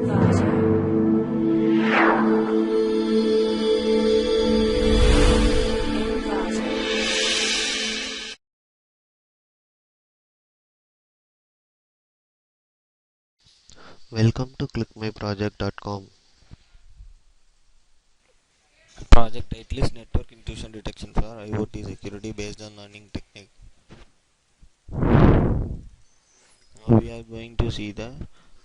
Welcome to ClickMyProject.com. Project title is Network Intrusion Detection for IoT Security based on learning technique. Now we are going to see the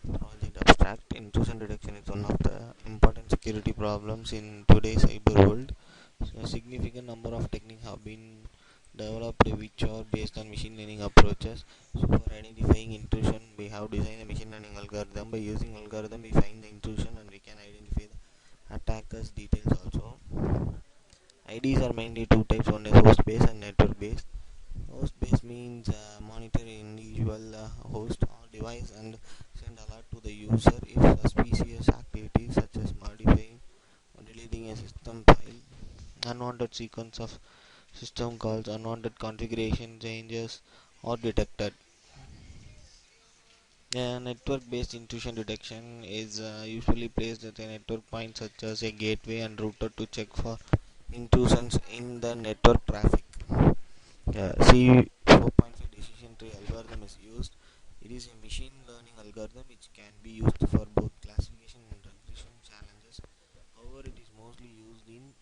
project abstract. Intrusion detection is one of the important security problems in today's cyber world. So a significant number of techniques have been developed which are based on machine learning approaches. So for identifying intrusion, we have designed a machine learning algorithm. By using algorithm, we find the intrusion and we can identify the attacker's details also. IDs are mainly two types, one is host based and network based. Host based means monitor individual host or device and send alert to the user if suspicious activities such as modifying or deleting a system file, unwanted sequence of system calls, unwanted configuration changes are detected. Network based intrusion detection is usually placed at a network point such as a gateway and router to check for intrusions in the network traffic. C4.5 decision tree algorithm is used. It is a machine learning algorithm which can be used for both classification and regression challenges. However, it is mostly used in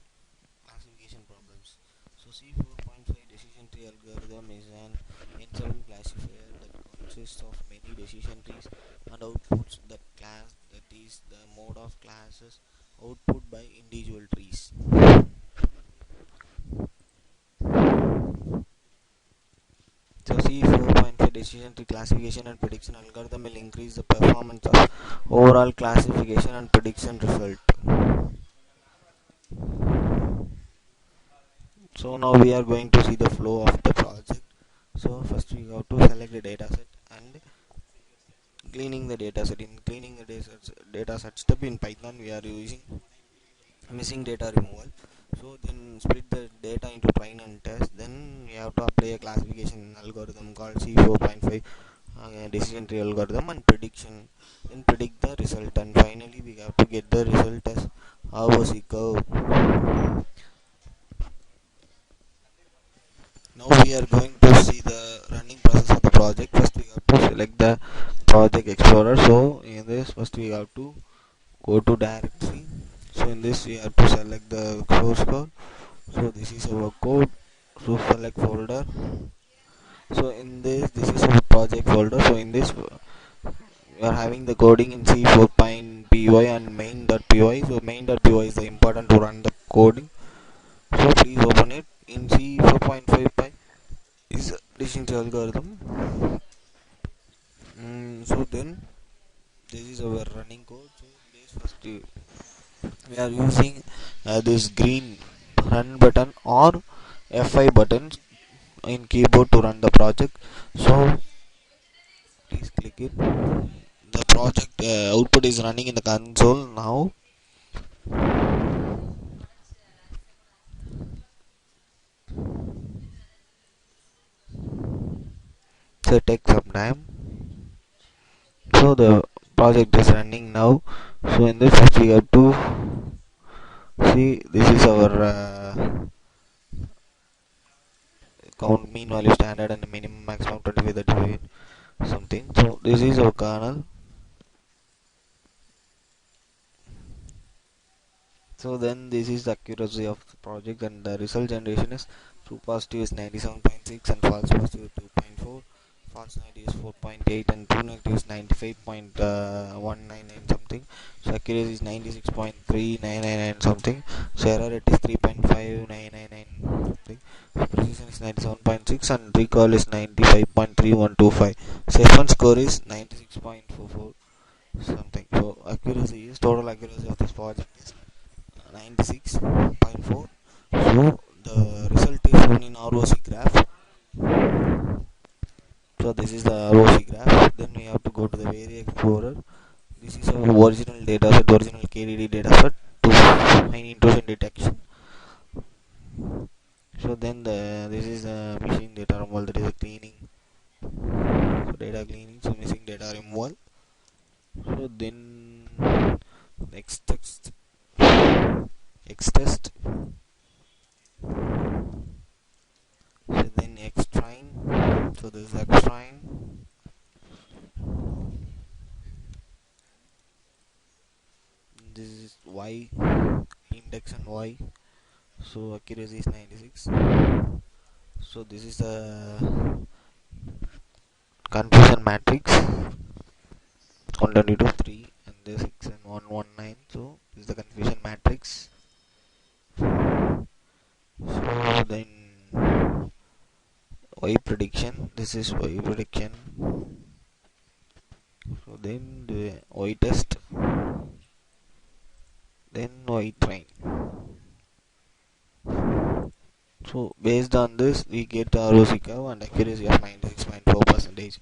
classification problems. So C4.5 decision tree algorithm is an N7 classifier that consists of many decision trees and outputs that is the mode of classes output by individual trees. So C4.5 decision tree classification and prediction algorithm will increase the performance of overall classification and prediction result. So now we are going to see the flow of the project. So first we have to select the dataset and cleaning the dataset. In cleaning the dataset step in Python we are using missing data removal. So then split the data into train and test. Then we have to apply a classification algorithm called C4.5 decision tree algorithm and prediction. Then predict the result and finally we have to get the result as ROC curve. Now we are going to see the running process of the project. First we have to select the project explorer. So in this first we have to go to directory. So in this we have to select the source code. So this is our code. So select folder. So in this is our project folder. So in this we are having the coding in C4.py and main.py. So main.py is the important to run the coding. So please open it. In C4.5 is decision tree algorithm. So then this is our running code. So this first we are using this green run button or F5 buttons in keyboard to run the project. So please click it. The project output is running in the console now. So it takes some time. So the project is running now. So in this we have to see this is our count mean value standard and minimum maximum 25 35 something. So this is our kernel. So then this is the accuracy of the project and the result generation is true positive is 97.6 and false positive is 2.4, false negative is 4.8 and true negative is 95.199 something. So accuracy is 96.3999 something. So error rate is 3.5999 something. So precision is 97.6 and recall is 95.3125. Safe and score is 96.44 something. So accuracy is total accuracy of this project is 96.4. So the result is shown in ROC graph. So this is the ROC graph. Then we have to go to the Area Explorer. This is our original dataset, original KDD dataset to find intrusion detection. So then this is the machine data removal, that is the cleaning. So data cleaning, so missing data removal. So then X test, X test, so then X train, so this is X train, this is Y, index and Y, so accuracy is 96. So this is the confusion matrix 122 3 and the 6 and 119. So this is the confusion matrix. So then Y prediction, this is Y prediction. So then the Y test, then Y train. So based on this we get the ROC curve and accuracy of 96.4%.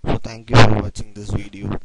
So thank you for watching this video.